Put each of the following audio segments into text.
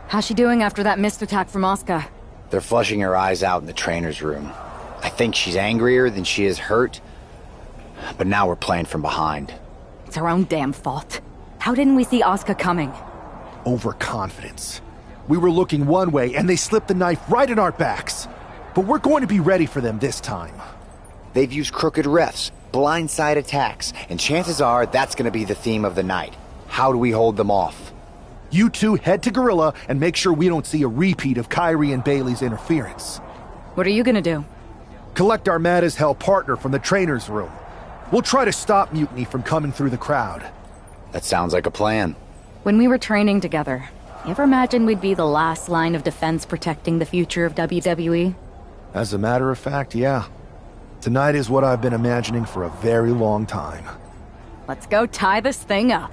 How's she doing after that missed attack from Asuka? They're flushing her eyes out in the trainer's room. I think she's angrier than she is hurt, but now we're playing from behind. It's her own damn fault. How didn't we see Asuka coming? Overconfidence. We were looking one way and they slipped the knife right in our backs. But we're going to be ready for them this time. They've used crooked refs, blindside attacks, and chances are that's going to be the theme of the night. How do we hold them off? You two head to Gorilla and make sure we don't see a repeat of Kyrie and Bailey's interference. What are you gonna do? Collect our mad-as-hell partner from the trainer's room. We'll try to stop Mutiny from coming through the crowd. That sounds like a plan. When we were training together, you ever imagine we'd be the last line of defense protecting the future of WWE? As a matter of fact, yeah. Tonight is what I've been imagining for a very long time. Let's go tie this thing up.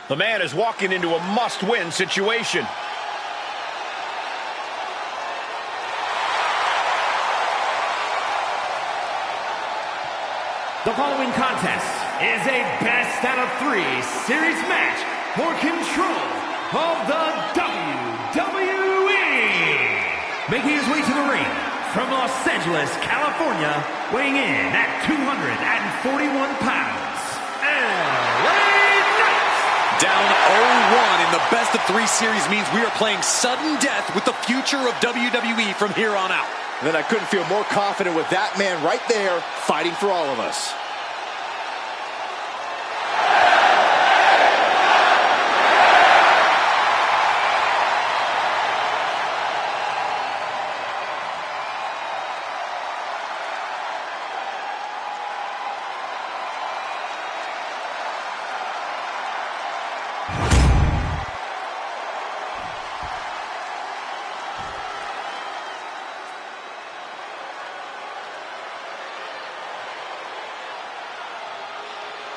The man is walking into a must-win situation. The following contest is a best-out-of-3 series match for control of the WWE. Making his way to the ring from Los Angeles, California, weighing in at 241 pounds, Down 0-1 in the best-of-3 series means we are playing sudden death with the future of WWE from here on out. Then I couldn't feel more confident with that man right there fighting for all of us.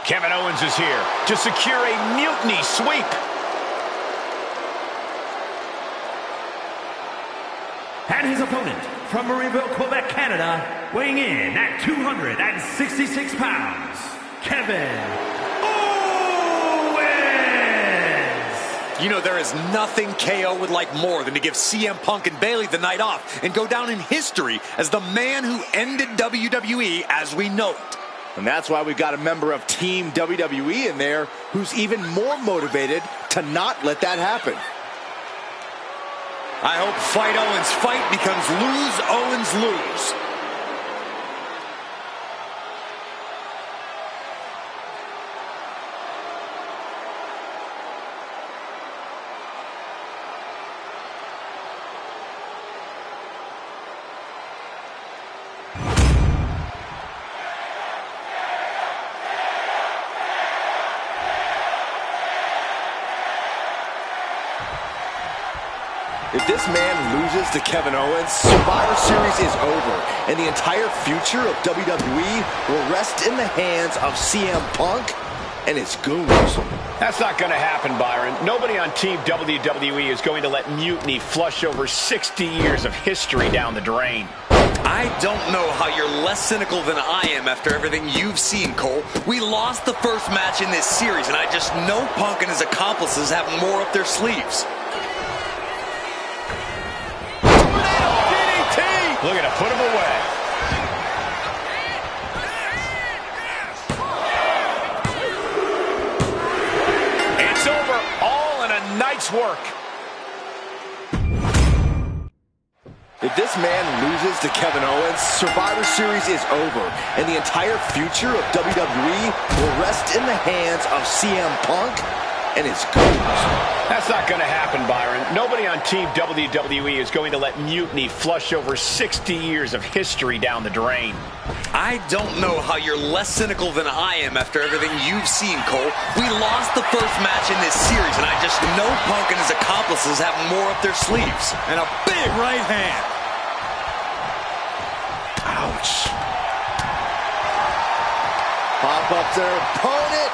Kevin Owens is here to secure a mutiny sweep. And his opponent from Marieville, Quebec, Canada, weighing in at 266 pounds, Kevin Owens! You know, there is nothing KO would like more than to give CM Punk and Bailey the night off and go down in history as the man who ended WWE as we know it. And that's why we've got a member of Team WWE in there who's even more motivated to not let that happen. I hope Fight Owens fight becomes Lose Owens lose. If this man loses to Kevin Owens, Survivor Series is over, and the entire future of WWE will rest in the hands of CM Punk and his goons. That's not going to happen, Byron. Nobody on Team WWE is going to let mutiny flush over 60 years of history down the drain. I don't know how you're less cynical than I am after everything you've seen, Cole. We lost the first match in this series, and I just know Punk and his accomplices have more up their sleeves. Looking to put him away. It's over, all in a night's work. If this man loses to Kevin Owens, Survivor Series is over, and the entire future of WWE will rest in the hands of CM Punk and his goons. That's not going to happen, Byron. Nobody on Team WWE is going to let mutiny flush over 60 years of history down the drain. I don't know how you're less cynical than I am after everything you've seen, Cole. We lost the first match in this series, and I just know Punk and his accomplices have more up their sleeves. And a big right hand. Ouch. Pop up their opponent.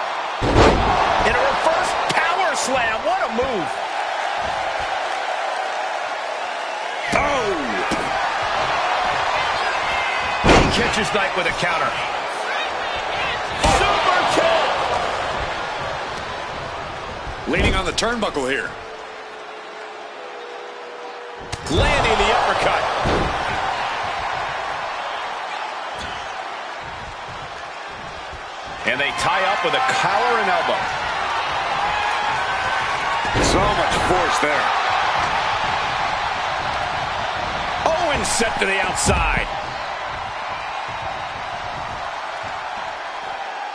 In a reverse power slam. What a move. Oh. He catches Knight with a counter. Super kick. Leaning on the turnbuckle here. Landing the uppercut. And they tie up with a collar and elbow. So much force there. Owens set to the outside.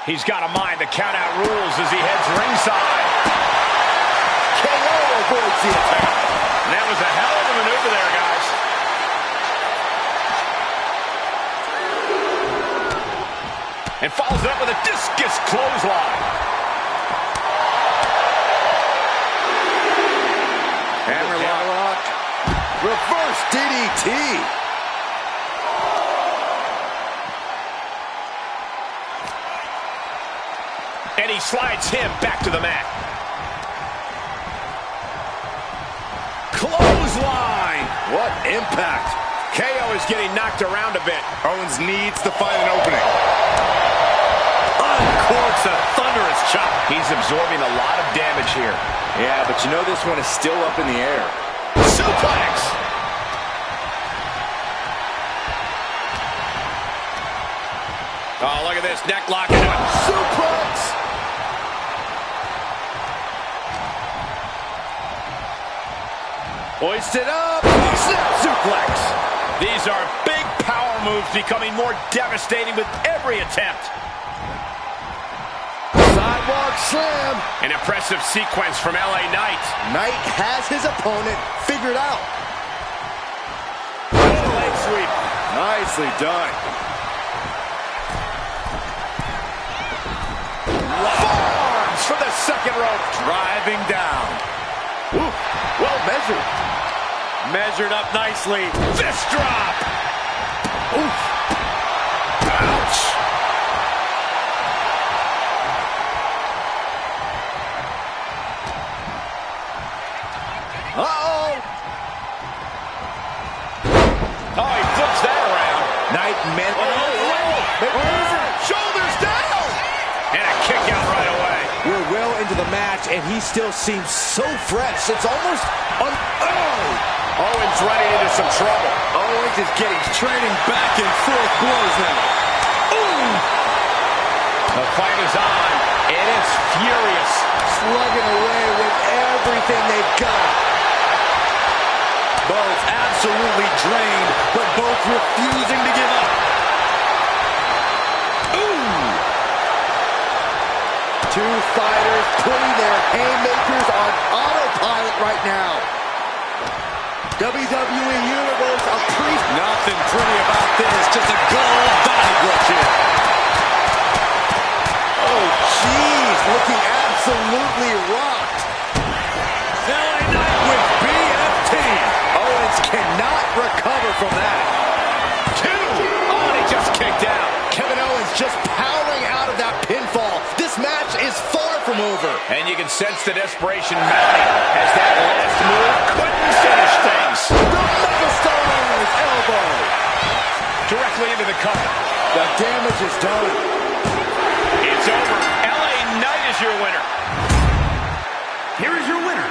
He's got to mind the count-out rules as he heads ringside. KO avoids the attack. And that was a hell of a maneuver there, guys. And follows it up with a discus clothesline. Hammerlock. Reverse DDT. And he slides him back to the mat. Clothesline. What impact. KO is getting knocked around a bit. Owens needs to find an opening. Uncorks a thunderous chop. He's absorbing a lot of damage here. Yeah, but you know this one is still up in the air. Suplex. Oh, look at this. Neck lock into it. Suplex. Hoisted up. Snap suplex. These are big power moves becoming more devastating with every attempt. Sidewalk slam. An impressive sequence from LA Knight. Knight has his opponent figured out. Leg sweep. Nicely done. Forearms from the second rope. Driving down. Ooh, well measured. Measured up nicely. Fist drop. Oof. Ouch. Uh-oh. Oh, he flips that around. Knight meant. Shoulders down. And a kick out right away. We're well into the match, and he still seems so fresh. It's almost Owens running into some trouble. Owens is trading back and forth blows now. Ooh! The fight is on, and it's furious. Slugging away with everything they've got. Both absolutely drained, but both refusing to give up. Ooh! Two fighters putting their haymakers on autopilot right now. WWE Universe, a priest. Nothing pretty about this, just a gold body brush here. Oh, jeez, looking absolutely rocked. LA Knight with BFT. Owens cannot recover from that. Two. Oh, and he just kicked out. Kevin Owens just powering out of that pinfall. This match is far from over. And you can sense the desperation mounting as that last move couldn't finish things. The Megastar's elbow. Directly into the cover. The damage is done. It's over. LA Knight is your winner. Here is your winner,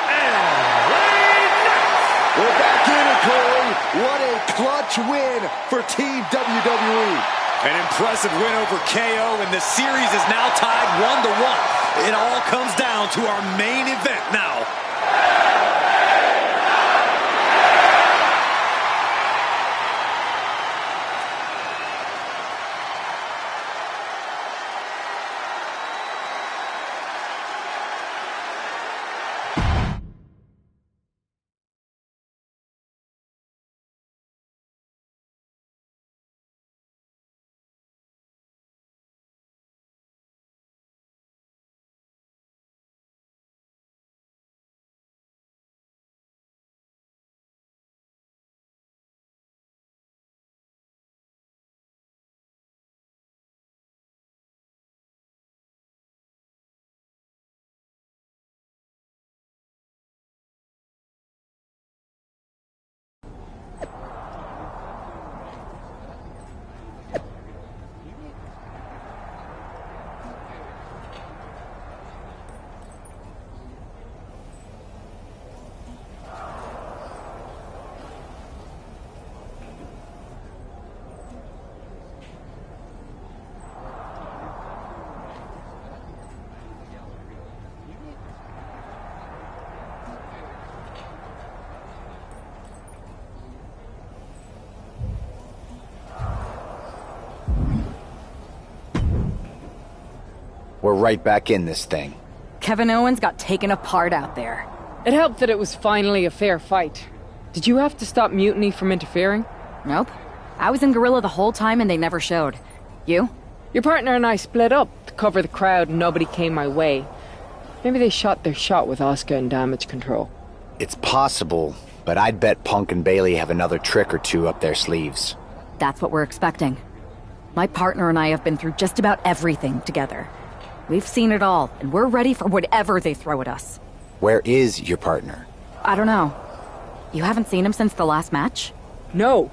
LA Knight. We're back in it, Corey. What a clutch clutch win for Team WWE. An impressive win over KO, and the series is now tied 1-1. It all comes down to our main event now. We're right back in this thing. Kevin Owens got taken apart out there. It helped that it was finally a fair fight. Did you have to stop Mutiny from interfering? Nope. I was in Gorilla the whole time and they never showed. You? Your partner and I split up to cover the crowd and nobody came my way. Maybe they shot their shot with Asuka and damage control. It's possible, but I'd bet Punk and Bailey have another trick or two up their sleeves. That's what we're expecting. My partner and I have been through just about everything together. We've seen it all, and we're ready for whatever they throw at us. Where is your partner? I don't know. You haven't seen him since the last match? No.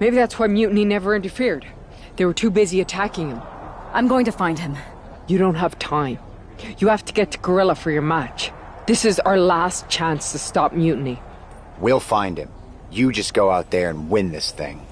Maybe that's why Mutiny never interfered. They were too busy attacking him. I'm going to find him. You don't have time. You have to get to Gorilla for your match. This is our last chance to stop Mutiny. We'll find him. You just go out there and win this thing.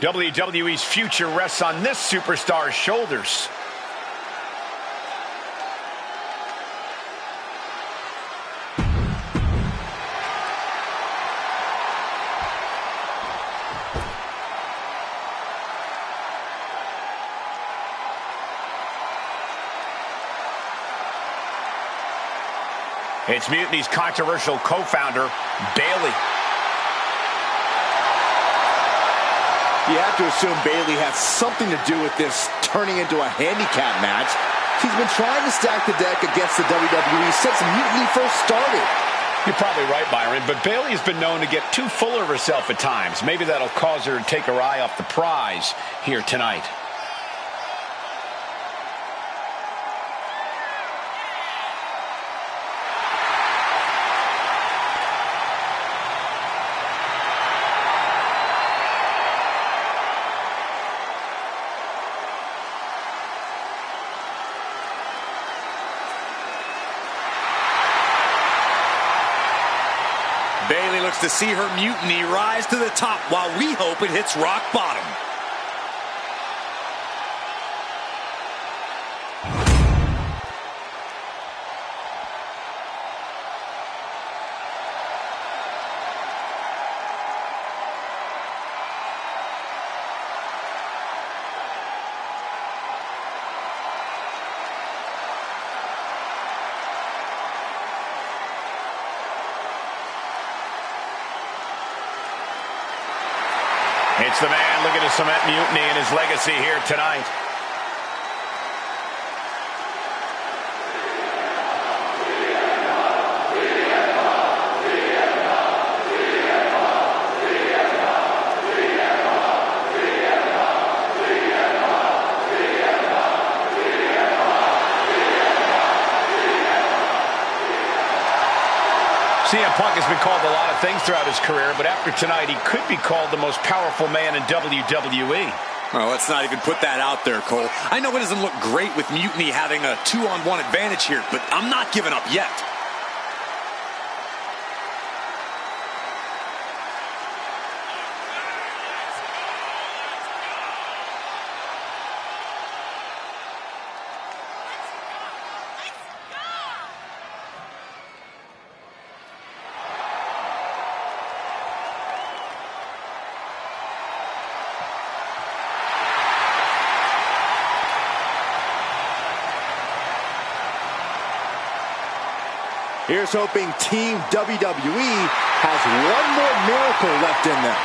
WWE's future rests on this superstar's shoulders. It's Mutiny's controversial co-founder, Bailey. You have to assume Bailey has something to do with this turning into a handicap match. She's been trying to stack the deck against the WWE since Mutiny first started. You're probably right, Byron, but Bailey has been known to get too full of herself at times. Maybe that'll cause her to take her eye off the prize here tonight. Bailey looks to see her Mutiny rise to the top while we hope it hits rock bottom. It's the man looking to cement mutiny in his legacy here tonight. CM Punk has been called a lot of things throughout his career, but after tonight, he could be called the most powerful man in WWE. Oh, let's not even put that out there, Cole. I know it doesn't look great with Mutiny having a 2-on-1 advantage here, but I'm not giving up yet. Here's hoping Team WWE has one more miracle left in them.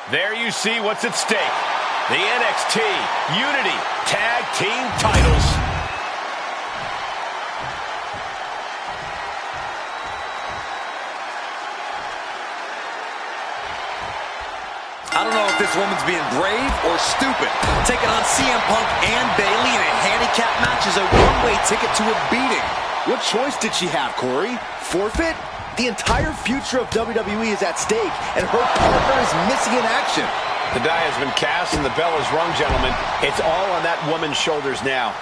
There you see what's at stake. The NXT Unity Tag Team titles. I don't know if this woman's being brave or stupid. Taking on CM Punk and Bayley in a handicap match is a one-way ticket to a beating. What choice did she have, Corey? Forfeit? The entire future of WWE is at stake, and her partner is missing in action. The die has been cast and the bell is rung, gentlemen. It's all on that woman's shoulders now.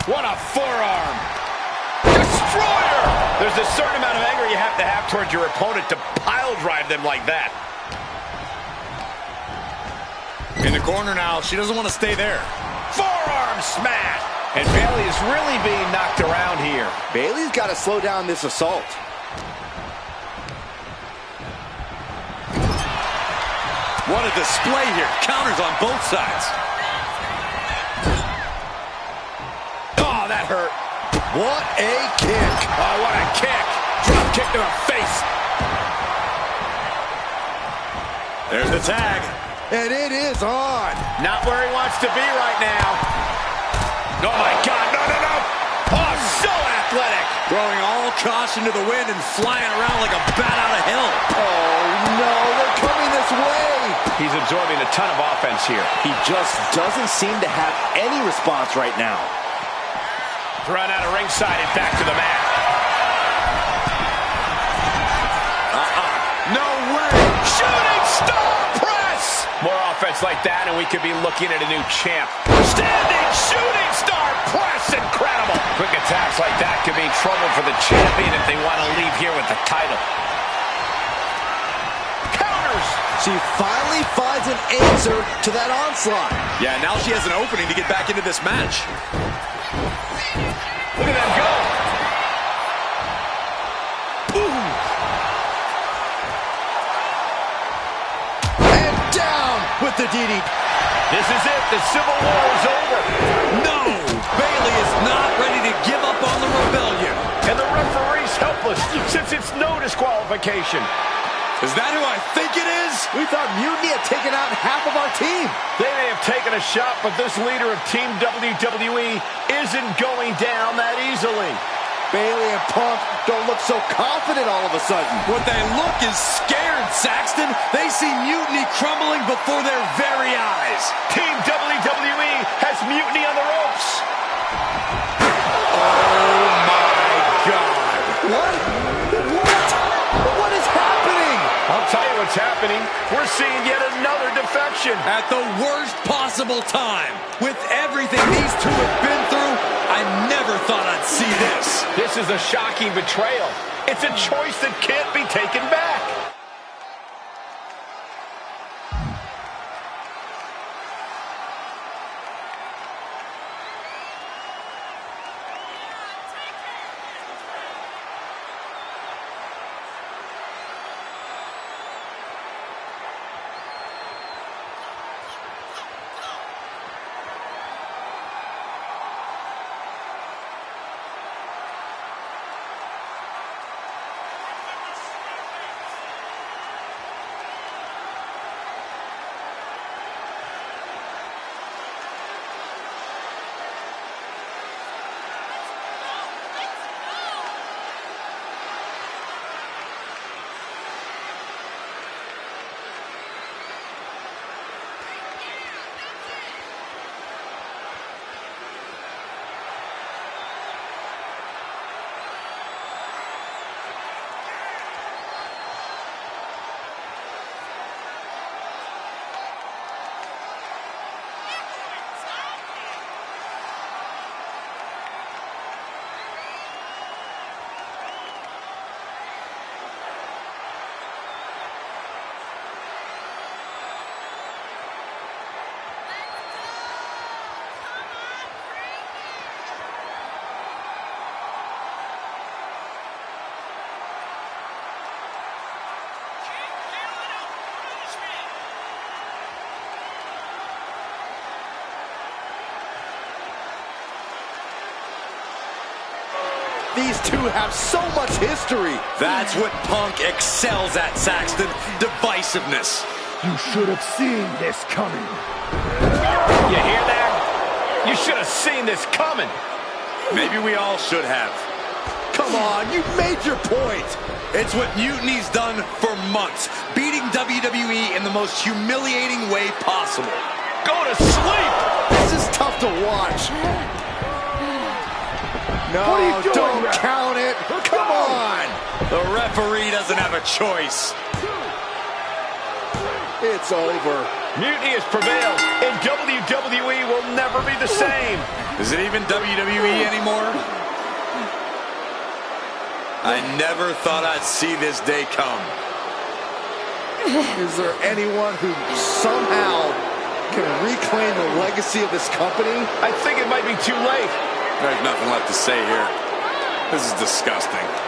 What a forearm! Destroyer! There's a certain amount of anger you have to have towards your opponent to pile drive them like that. In the corner now, she doesn't want to stay there. Forearm smash! And Bayley is really being knocked around here. Bayley's got to slow down this assault. What a display here. Counters on both sides. Oh, that hurt. What a kick. Oh, what a kick. Drop kick to the face. There's the tag. And it is on. Not where he wants to be right now. Oh, my God. No, no, no. Oh, so athletic. Throwing all caution to the wind and flying around like a bat out of hell. Oh, no. They're coming this way. He's absorbing a ton of offense here. He just doesn't seem to have any response right now. Thrown out of ringside and back to the mat. No way. Shooting star press. More offense like that and we could be looking at a new champ. Standing shooting star press. Incredible. Quick attacks like that could mean trouble for the champion if they want to leave here with the title. She finally finds an answer to that onslaught. Yeah, now she has an opening to get back into this match. Look at them go. Ooh. And down with the DDT. This is it. The Civil War is over. No! Bayley is not ready to give up on the rebellion. And the referee's helpless since it's no disqualification. Is that who I think it is? We thought Mutiny had taken out half of our team. They may have taken a shot, but this leader of Team WWE isn't going down that easily. Bayley and Punk don't look so confident all of a sudden. What they look is scared, Saxton. They see Mutiny crumbling before their very eyes. Team WWE has Mutiny on the ropes. Oh, my God. What? What is happening? I'll tell you what's happening. We're seeing yet another defection. At the worst possible time. With everything these two have been through, I never thought I'd see this. This is a shocking betrayal. It's a choice that can't be taken back. these two have so much history. That's what Punk excels at, Saxton. Divisiveness. You should have seen this coming. You hear that? You should have seen this coming. Maybe we all should have. Come on, you made your point. It's what Mutiny's done for months, beating WWE in the most humiliating way possible. Go to sleep! This is tough to watch. No, What are you doing, don't ref? count it. Come on. The referee doesn't have a choice. It's over. Mutiny has prevailed, and WWE will never be the same. Is it even WWE anymore? I never thought I'd see this day come. Is there anyone who somehow can reclaim the legacy of this company? I think it might be too late. There's nothing left to say here. This is disgusting.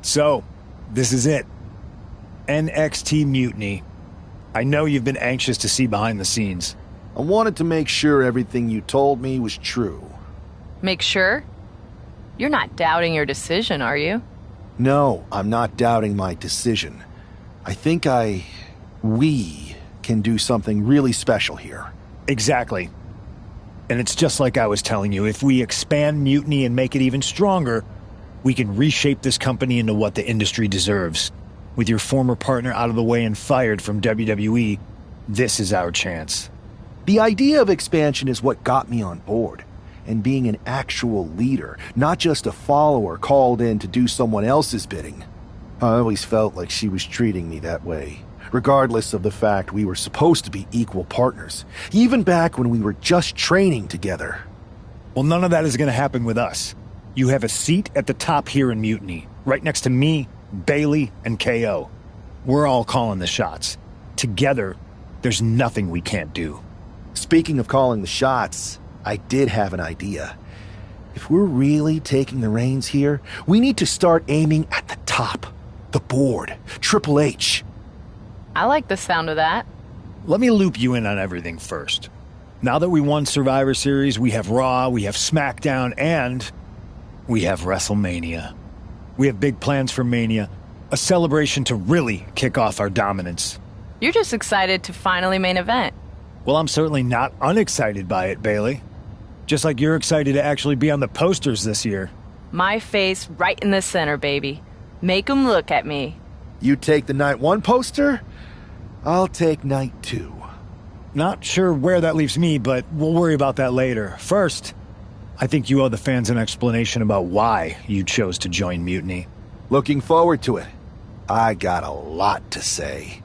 So, this is it. NXT Mutiny. I know you've been anxious to see behind the scenes. I wanted to make sure everything you told me was true. Make sure? You're not doubting your decision, are you? No, I'm not doubting my decision. I think we can do something really special here. Exactly. And it's just like I was telling you, if we expand Mutiny and make it even stronger, we can reshape this company into what the industry deserves. With your former partner out of the way and fired from WWE, this is our chance. The idea of expansion is what got me on board. And being an actual leader, not just a follower called in to do someone else's bidding. I always felt like she was treating me that way, regardless of the fact we were supposed to be equal partners, even back when we were just training together. Well, none of that is going to happen with us. You have a seat at the top here in Mutiny, right next to me, Bailey, and KO. We're all calling the shots. Together, there's nothing we can't do. Speaking of calling the shots, I did have an idea. If we're really taking the reins here, we need to start aiming at the top. The board. Triple H. I like the sound of that. Let me loop you in on everything first. Now that we won Survivor Series, we have Raw, we have SmackDown, and we have WrestleMania. We have big plans for Mania. A celebration to really kick off our dominance. You're just excited to finally main event. Well, I'm certainly not unexcited by it, Bailey. Just like you're excited to actually be on the posters this year. My face right in the center, baby. Make 'em look at me. You take the Night 1 poster, I'll take Night 2. Not sure where that leaves me, but we'll worry about that later. First, I think you owe the fans an explanation about why you chose to join Mutiny. Looking forward to it. I got a lot to say.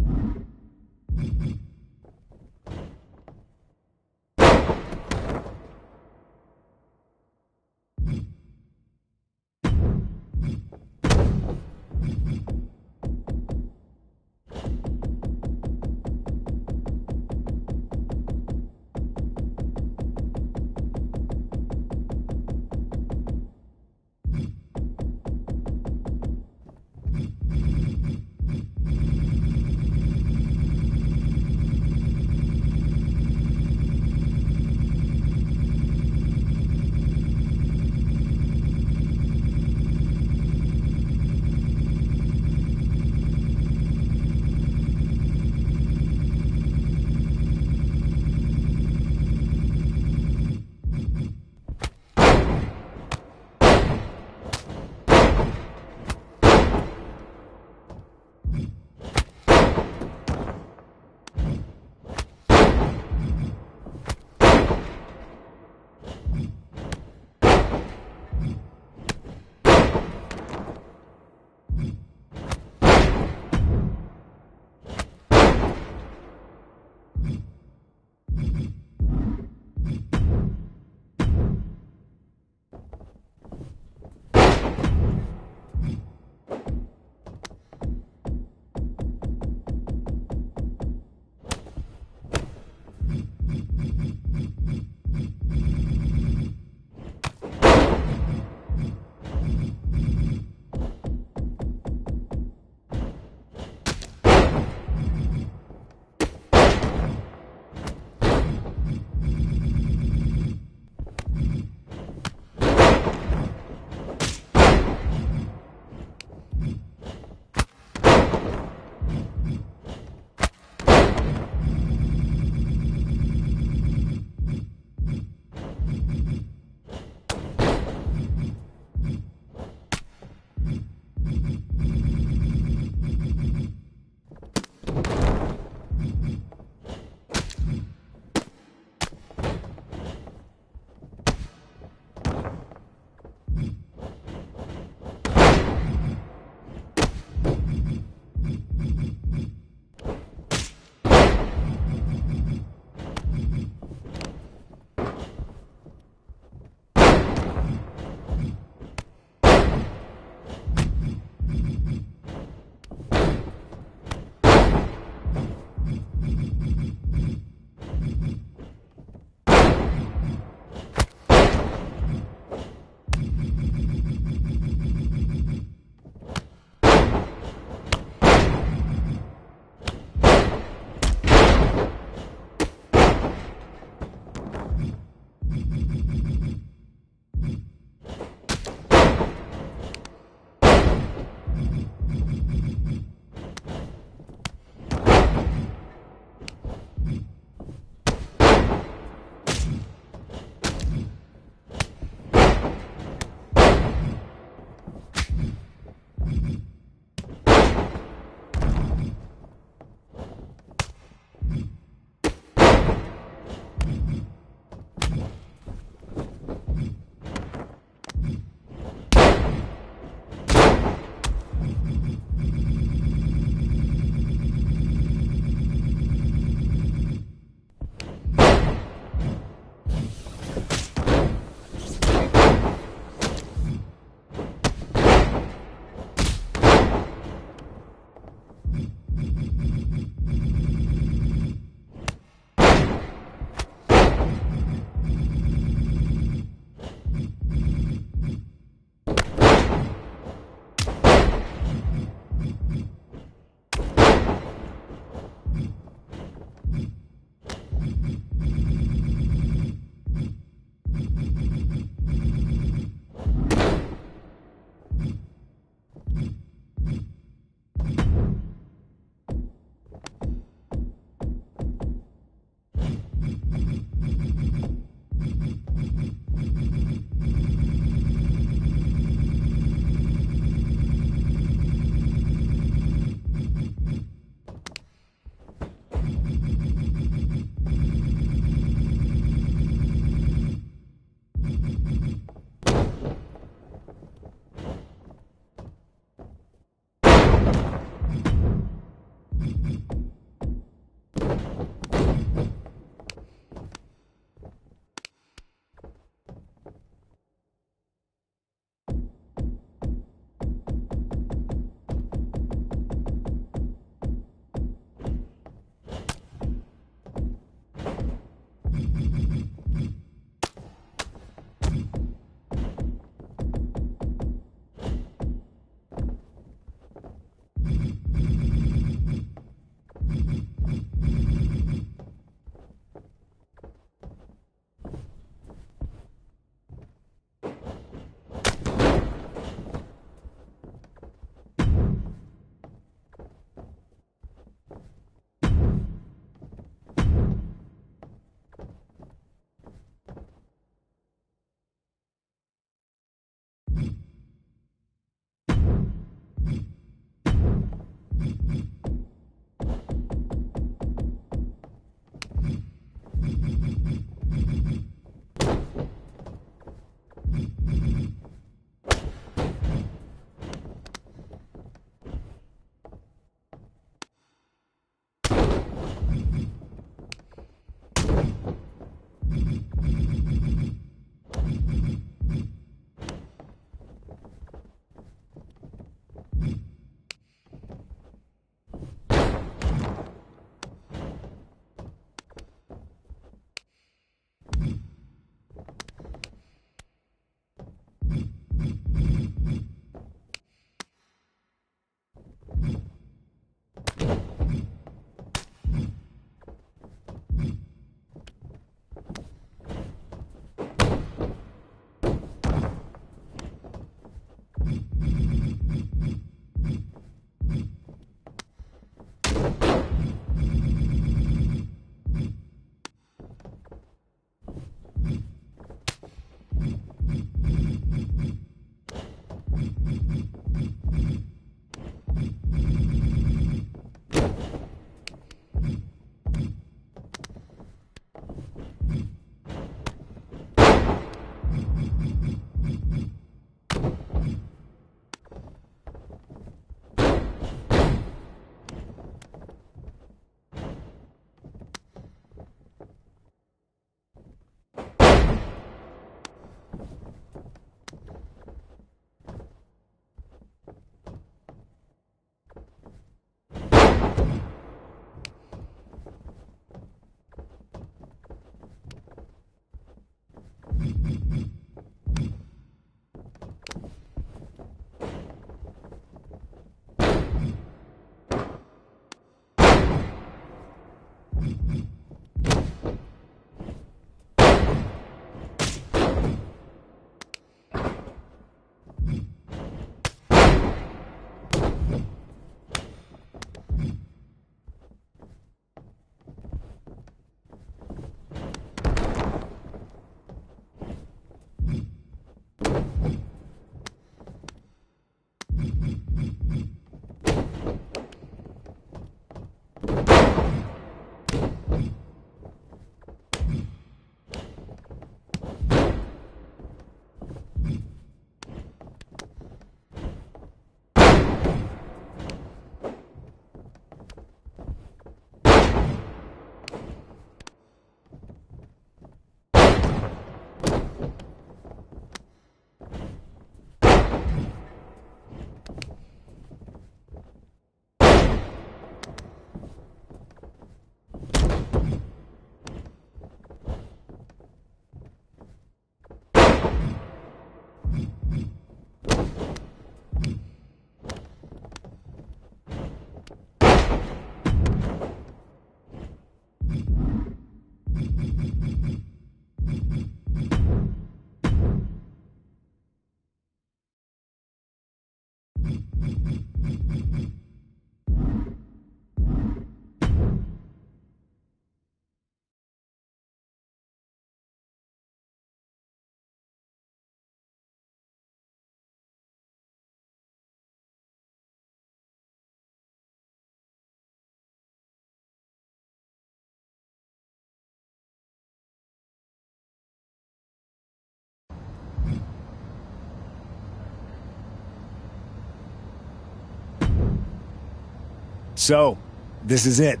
So, this is it.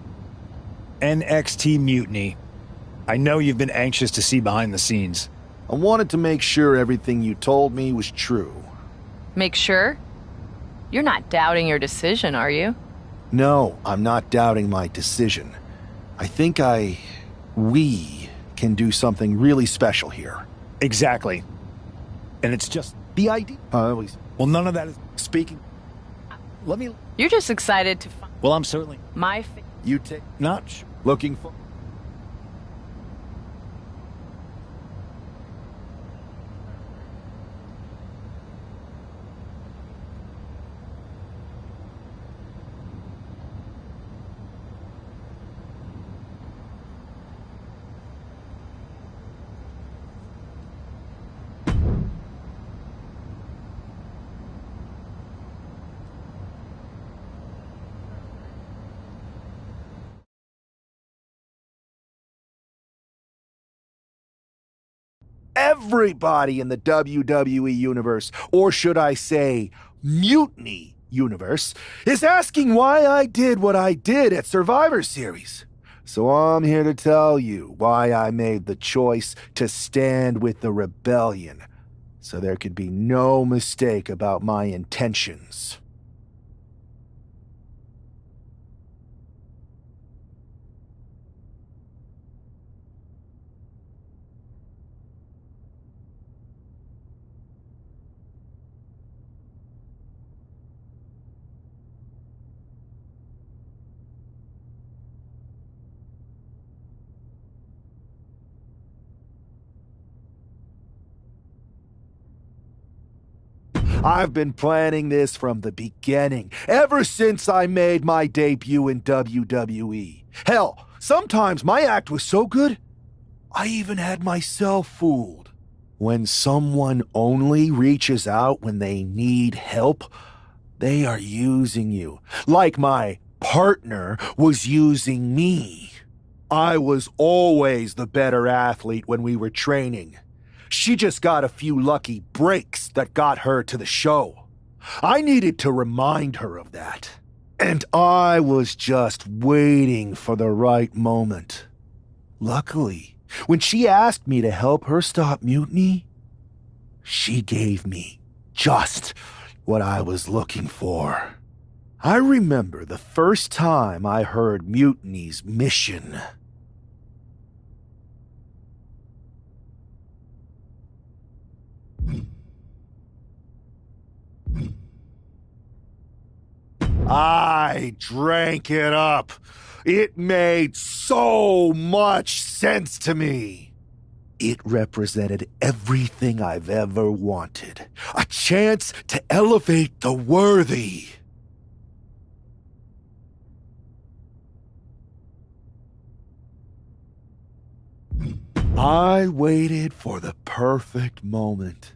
NXT Mutiny. I know you've been anxious to see behind the scenes. I wanted to make sure everything you told me was true. Make sure? You're not doubting your decision, are you? No, I'm not doubting my decision. I think we can do something really special here. Exactly. And it's just The idea... well, none of that is... Speaking... Let me... You're just excited to find Well, I'm certainly You take... not sure. Looking for... Everybody in the WWE universe, or should I say, Mutiny universe, is asking why I did what I did at Survivor Series. So I'm here to tell you why I made the choice to stand with the rebellion, so there could be no mistake about my intentions. I've been planning this from the beginning, ever since I made my debut in WWE. Hell, sometimes my act was so good, I even had myself fooled. When someone only reaches out when they need help, they are using you, like my partner was using me. I was always the better athlete when we were training. She just got a few lucky breaks that got her to the show. I needed to remind her of that. And I was just waiting for the right moment. Luckily, when she asked me to help her stop mutiny, she gave me just what I was looking for. I remember the first time I heard Mutiny's mission. I drank it up. It made so much sense to me. It represented everything I've ever wanted. A chance to elevate the worthy. I waited for the perfect moment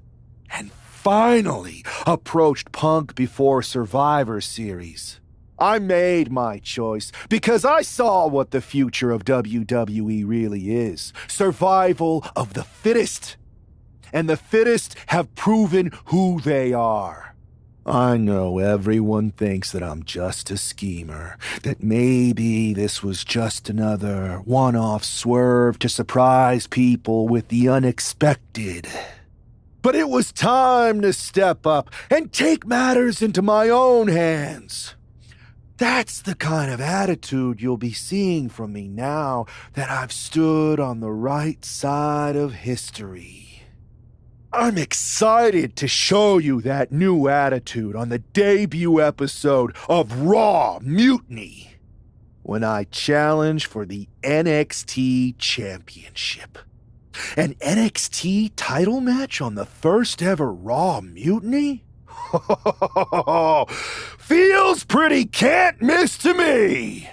and finally approached Punk before Survivor Series. I made my choice because I saw what the future of WWE really is. Survival of the fittest. And the fittest have proven who they are. I know everyone thinks that I'm just a schemer, that maybe this was just another one-off swerve to surprise people with the unexpected. But it was time to step up and take matters into my own hands. That's the kind of attitude you'll be seeing from me now that I've stood on the right side of history. I'm excited to show you that new attitude on the debut episode of Raw Mutiny, when I challenge for the NXT Championship. An NXT title match on the first ever Raw Mutiny? Feels pretty can't miss to me!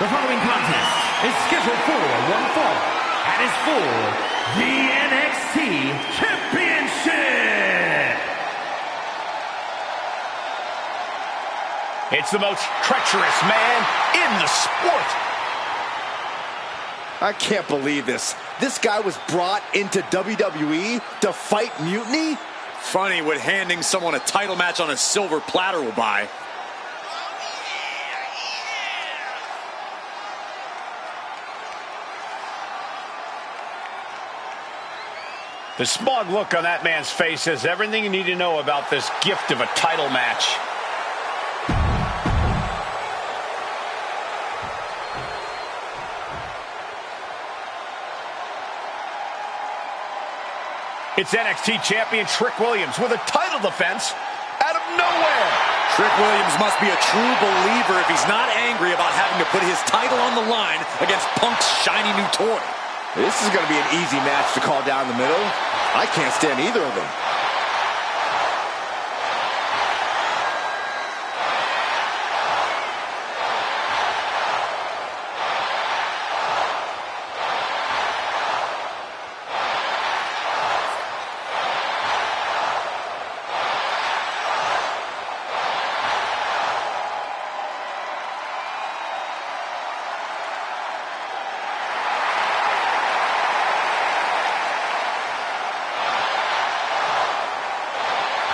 The following contest is scheduled for one fall and is for the NXT Championship. It's the most treacherous man in the sport. I can't believe this. This guy was brought into WWE to fight Mutiny? Funny what handing someone a title match on a silver platter will buy. The smug look on that man's face says everything you need to know about this gift of a title match. It's NXT champion Trick Williams with a title defense out of nowhere. Trick Williams must be a true believer if he's not angry about having to put his title on the line against Punk's shiny new toy. This is going to be an easy match to call down the middle. I can't stand either of them.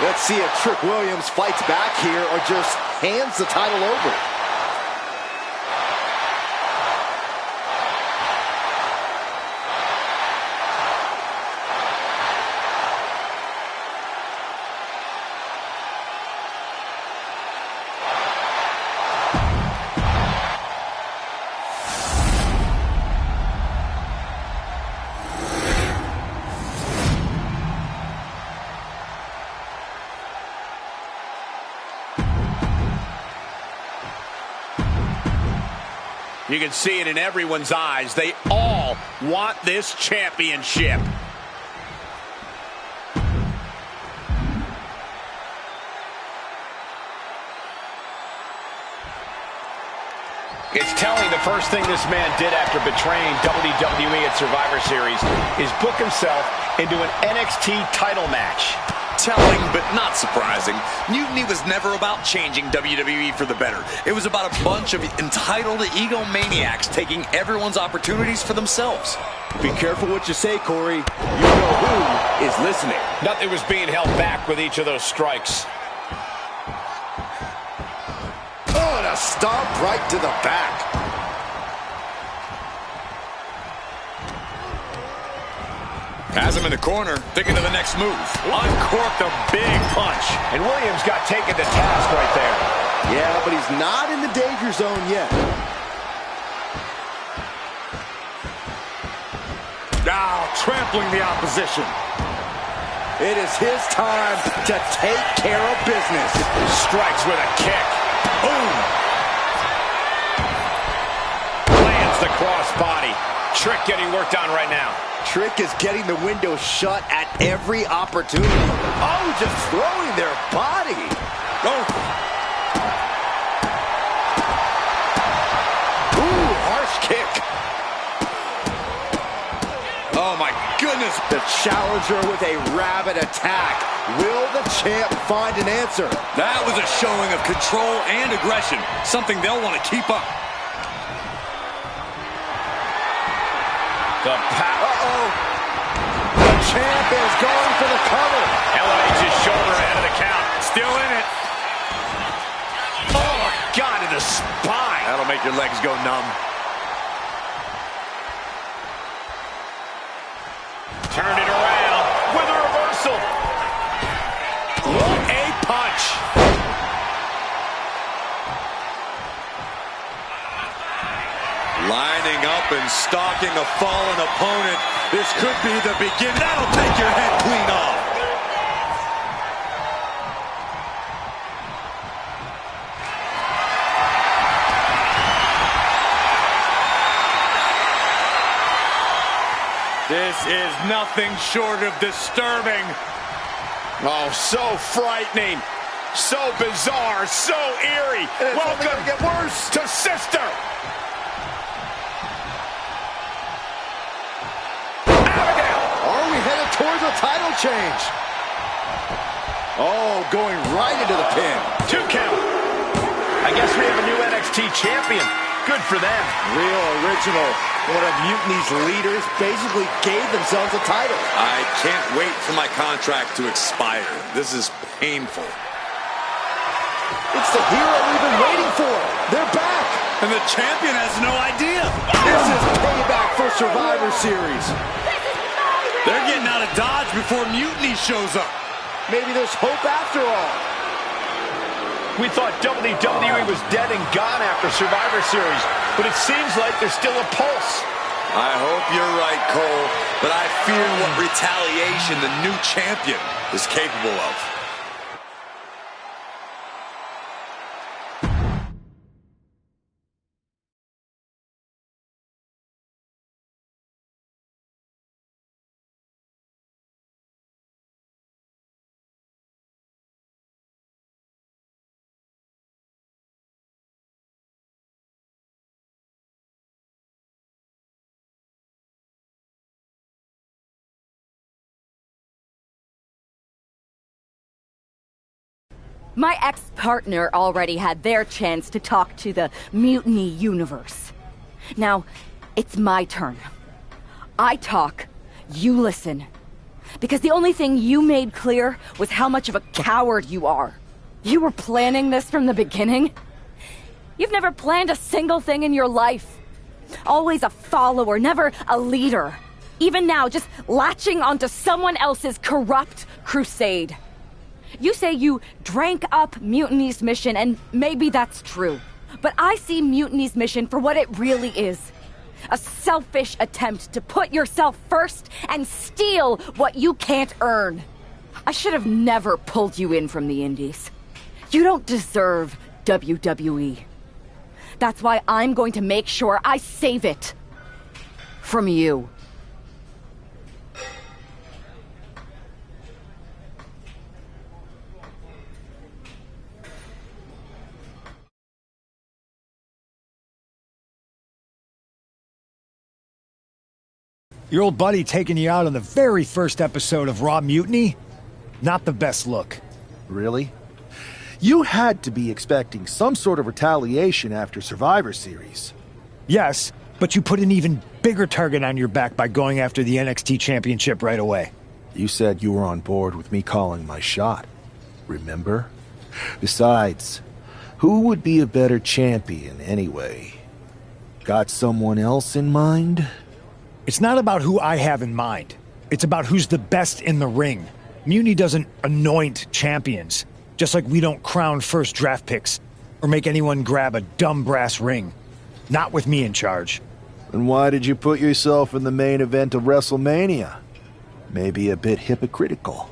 Let's see if Trick Williams fights back here or just hands the title over. You can see it in everyone's eyes. They all want this championship. It's telling the first thing this man did after betraying WWE at Survivor Series is book himself into an NXT title match. Telling, but not surprising. Mutiny was never about changing WWE for the better. It was about a bunch of entitled egomaniacs taking everyone's opportunities for themselves. Be careful what you say, Corey. You know who is listening. Nothing was being held back with each of those strikes. Oh, and a stomp right to the back. Has him in the corner, thinking of the next move. Uncorked a big punch. And Williams got taken to task right there. Yeah, but he's not in the danger zone yet. Now trampling the opposition. It is his time to take care of business. Strikes with a kick. Boom. Lands the crossbody. Trick getting worked on right now. Trick is getting the window shut at every opportunity. Oh, just throwing their body. Oh. Ooh, harsh kick. Oh, my goodness. The challenger with a rabid attack. Will the champ find an answer? That was a showing of control and aggression, something they'll want to keep up. Uh-oh. The champ is going for the cover. Elevates his shoulder ahead of the count. Still in it. Oh, my God, in the spine. That'll make your legs go numb. Turned it around with a reversal. What a punch. Lining up and stalking a fallen opponent. This could be the beginning. That'll take your head clean off. This is nothing short of disturbing. Oh, so frightening. So bizarre. So eerie. Welcome get worse. to Sister. Are we headed towards a title change? Oh, going right into the pin. 2 count. I guess we have a new NXT champion. Good for them. Real original. One of Mutiny's leaders basically gave themselves a title. I can't wait for my contract to expire. This is painful. It's the hero we've been waiting for. They're back. And the champion has no idea. This is payback for Survivor Series. They're getting out of Dodge before Mutiny shows up. Maybe there's hope after all. We thought WWE was dead and gone after Survivor Series, but it seems like there's still a pulse. I hope you're right, Cole, but I fear what retaliation the new champion is capable of. My ex-partner already had their chance to talk to the Mutiny universe. Now, it's my turn. I talk, you listen. Because the only thing you made clear was how much of a coward you are. You were planning this from the beginning? You've never planned a single thing in your life. Always a follower, never a leader. Even now, just latching onto someone else's corrupt crusade. You say you drank up Mutiny's mission, and maybe that's true. But I see Mutiny's mission for what it really is. A selfish attempt to put yourself first and steal what you can't earn. I should have never pulled you in from the Indies. You don't deserve WWE. That's why I'm going to make sure I save it. From you. Your old buddy taking you out on the very first episode of Raw Mutiny? Not the best look. Really? You had to be expecting some sort of retaliation after Survivor Series. Yes, but you put an even bigger target on your back by going after the NXT Championship right away. You said you were on board with me calling my shot. Remember? Besides, who would be a better champion anyway? Got someone else in mind? It's not about who I have in mind. It's about who's the best in the ring. Mutiny doesn't anoint champions, just like we don't crown first draft picks or make anyone grab a dumb brass ring. Not with me in charge. Then why did you put yourself in the main event of WrestleMania? Maybe a bit hypocritical.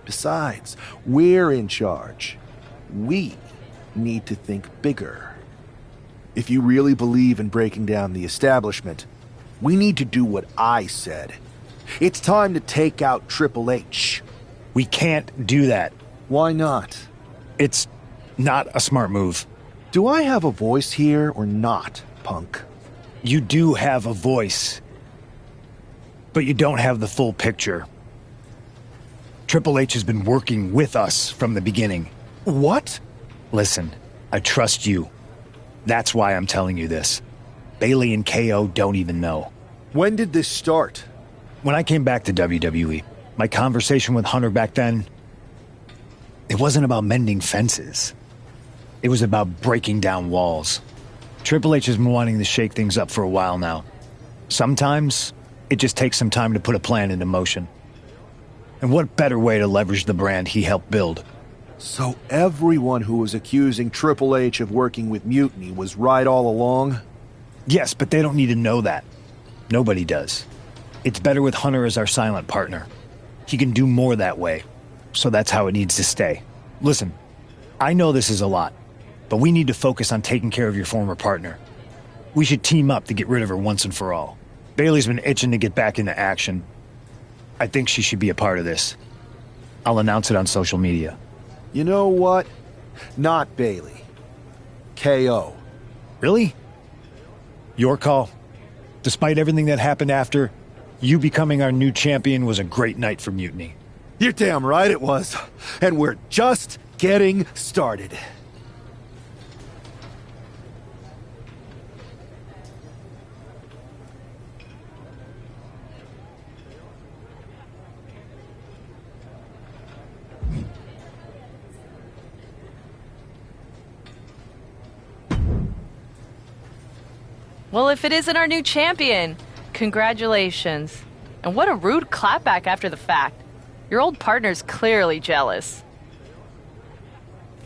Besides, we're in charge. We need to think bigger. If you really believe in breaking down the establishment, we need to do what I said. It's time to take out Triple H. We can't do that. Why not? It's not a smart move. Do I have a voice here or not, Punk? You do have a voice, but you don't have the full picture. Triple H has been working with us from the beginning. What? Listen, I trust you. That's why I'm telling you this. Bayley and KO don't even know. When did this start? When I came back to WWE, my conversation with Hunter back then, it wasn't about mending fences. It was about breaking down walls. Triple H has been wanting to shake things up for a while now. Sometimes, it just takes some time to put a plan into motion. And what better way to leverage the brand he helped build? So everyone who was accusing Triple H of working with Mutiny was right all along? Yes, but they don't need to know that. Nobody does. It's better with Hunter as our silent partner. He can do more that way, so that's how it needs to stay. Listen, I know this is a lot, but we need to focus on taking care of your former partner. We should team up to get rid of her once and for all. Bayley's been itching to get back into action. I think she should be a part of this. I'll announce it on social media. You know what? Not Bayley. KO. Really? Your call. Despite everything that happened after, you becoming our new champion was a great night for Mutiny. You're damn right it was. And we're just getting started. Well, if it isn't our new champion, congratulations. And what a rude clapback after the fact. Your old partner's clearly jealous.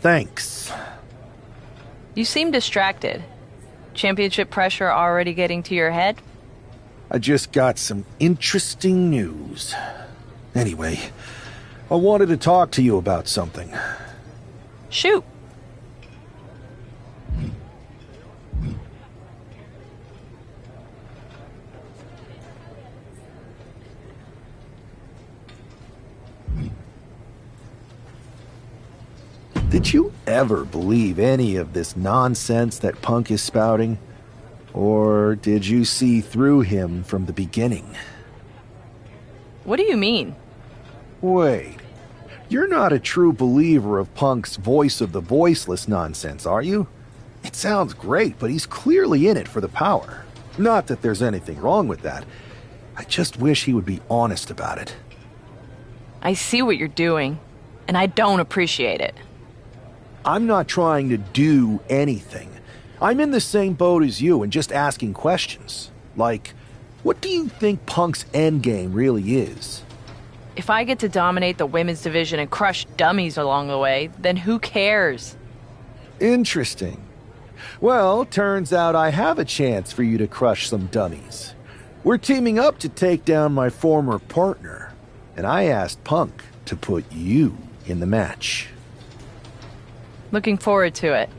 Thanks. You seem distracted. Championship pressure already getting to your head? I just got some interesting news. Anyway, I wanted to talk to you about something. Shoot. Did you ever believe any of this nonsense that Punk is spouting? Or did you see through him from the beginning? What do you mean? Wait, you're not a true believer of Punk's voice of the voiceless nonsense, are you? It sounds great, but he's clearly in it for the power. Not that there's anything wrong with that. I just wish he would be honest about it. I see what you're doing, and I don't appreciate it. I'm not trying to do anything. I'm in the same boat as you and just asking questions. Like, what do you think Punk's endgame really is? If I get to dominate the women's division and crush dummies along the way, then who cares? Interesting. Well, turns out I have a chance for you to crush some dummies. We're teaming up to take down my former partner, and I asked Punk to put you in the match. Looking forward to it.